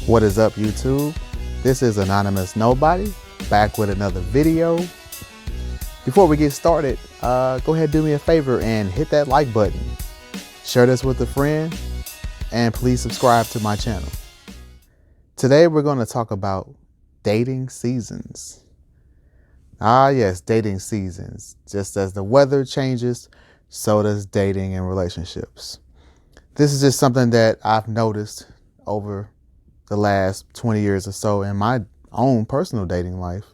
What is up, YouTube? This is Anonymous Nobody, back with another video. Before we get started, go ahead and do me a favor and hit that like button. Share this with a friend, and please subscribe to my channel. Today we're going to talk about dating seasons. Ah yes, dating seasons. Just as the weather changes, so does dating and relationships. This is just something that I've noticed over the last 20 years or so in my own personal dating life,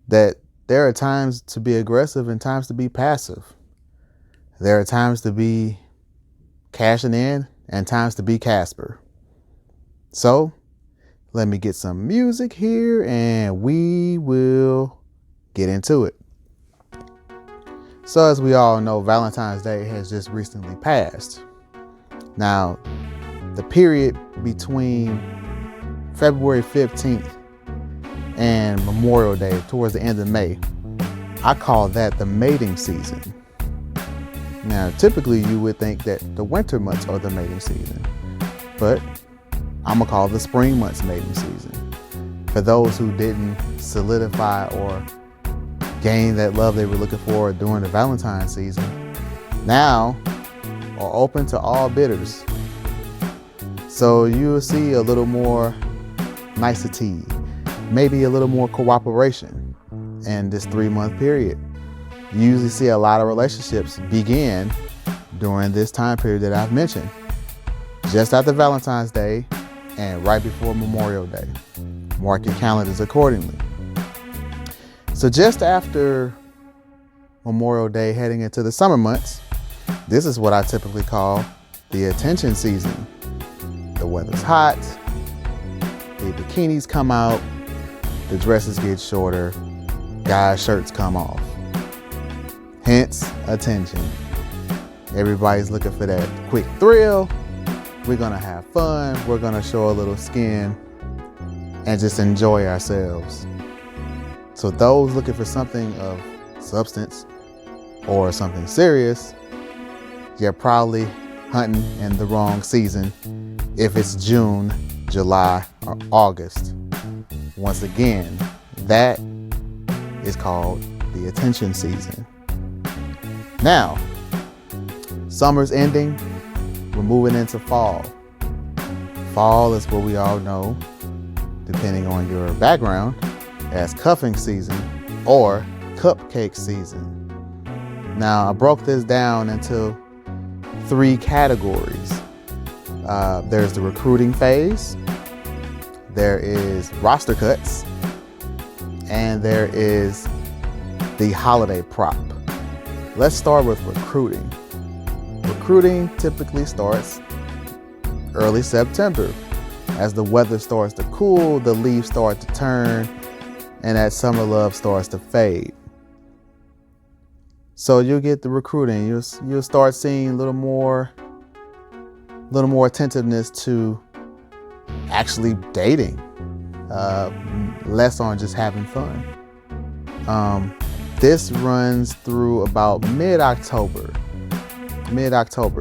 that there are times to be aggressive and times to be passive. There are times to be cashing in and times to be Casper. So let me get some music here and we will get into it. So as we all know, Valentine's Day has just recently passed. Now, the period between February 15th and Memorial Day, towards the end of May, I call that the mating season. Now, typically you would think that the winter months are the mating season, but I'm gonna call the spring months mating season. For those who didn't solidify or gain that love they were looking for during the Valentine's season, now are open to all bidders. So you'll see a little more nicety, maybe a little more cooperation in this 3-month period. You usually see a lot of relationships begin during this time period that I've mentioned, just after Valentine's Day and right before Memorial Day. Mark your calendars accordingly. So just after Memorial Day, heading into the summer months, this is what I typically call the attention season. The weather's hot, the bikinis come out, the dresses get shorter, guys' shirts come off. Hence, attention. Everybody's looking for that quick thrill. We're gonna have fun, we're gonna show a little skin and just enjoy ourselves. So those looking for something of substance or something serious, you're probably hunting in the wrong season if it's June, July, or August. Once again, that is called the attention season. Now, summer's ending, we're moving into fall. Fall is what we all know, depending on your background, as cuffing season or cupcake season. Now, I broke this down into 3 categories. There's the recruiting phase, there is roster cuts, and there is the holiday prop. Let's start with recruiting. Recruiting typically starts early September. As the weather starts to cool, the leaves start to turn, and that summer love starts to fade. So you'll get the recruiting. You'll start seeing a little more attentiveness to actually dating, less on just having fun. This runs through about mid-October.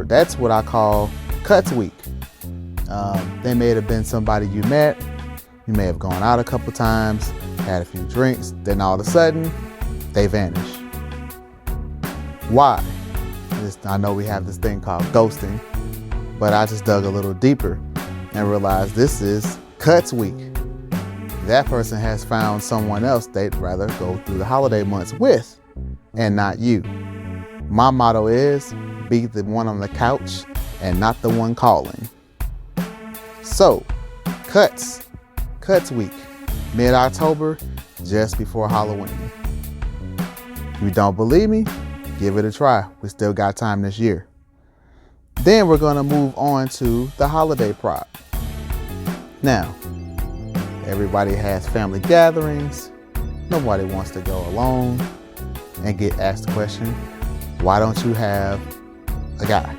That's what I call Cuts Week. They may have been somebody you met. You may have gone out a couple times, had a few drinks, then all of a sudden, they vanish. Why? I know we have this thing called ghosting, but I just dug a little deeper and realized this is Cuts Week. That person has found someone else they'd rather go through the holiday months with, and not you. My motto is, be the one on the couch and not the one calling. So, Cuts Week, mid-October, just before Halloween. If you don't believe me, give it a try. We still got time this year. Then we're gonna move on to the holiday prop. Now, everybody has family gatherings. Nobody wants to go alone and get asked the question, why don't you have a guy?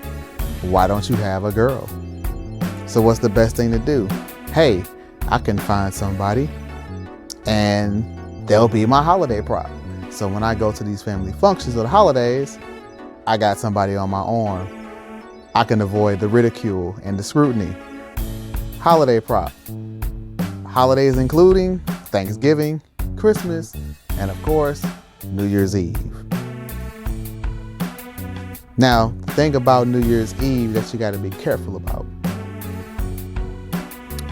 Why don't you have a girl? So what's the best thing to do? Hey, I can find somebody and they'll be my holiday prop. So when I go to these family functions or the holidays, I got somebody on my arm. I can avoid the ridicule and the scrutiny. holiday prop. Holidays including Thanksgiving, Christmas, and of course, New Year's Eve. Now, the thing about New Year's Eve that you got to be careful about.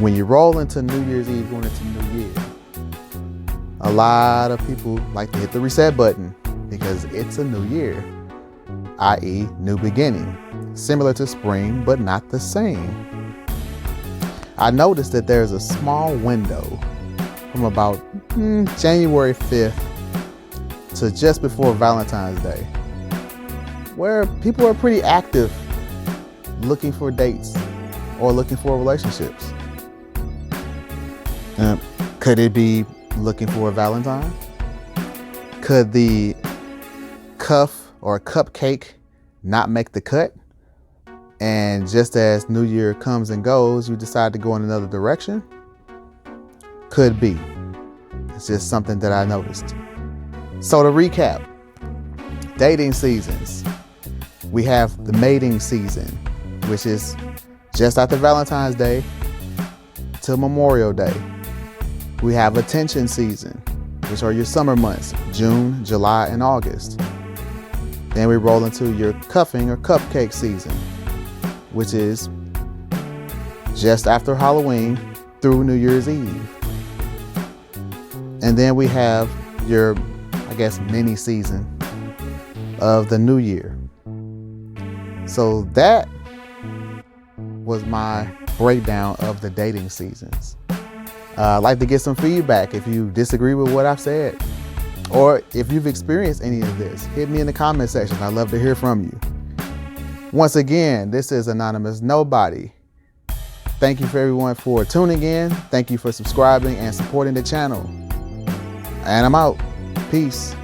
When you roll into New Year's Eve going into New Year, a lot of people like to hit the reset button because it's a new year, i.e. new beginning, similar to spring, but not the same. I noticed that there's a small window from about January 5th to just before Valentine's Day, where people are pretty active looking for dates or looking for relationships. Could it be looking for a Valentine? Could the cuff or cupcake not make the cut? And just as New Year comes and goes, you decide to go in another direction? Could be. It's just something that I noticed. So to recap, dating seasons. We have the mating season, which is just after Valentine's Day till Memorial Day. We have attention season, which are your summer months, June, July, and August. Then we roll into your cuffing or cupcake season, which is just after Halloween through New Year's Eve. And then we have your, mini season of the new year. So that was my breakdown of the dating seasons. I'd like to get some feedback if you disagree with what I've said, or if you've experienced any of this. Hit me in the comment section. I'd love to hear from you. Once again, this is Anonymous Nobody. Thank you for everyone for tuning in. Thank you for subscribing and supporting the channel. And I'm out. Peace.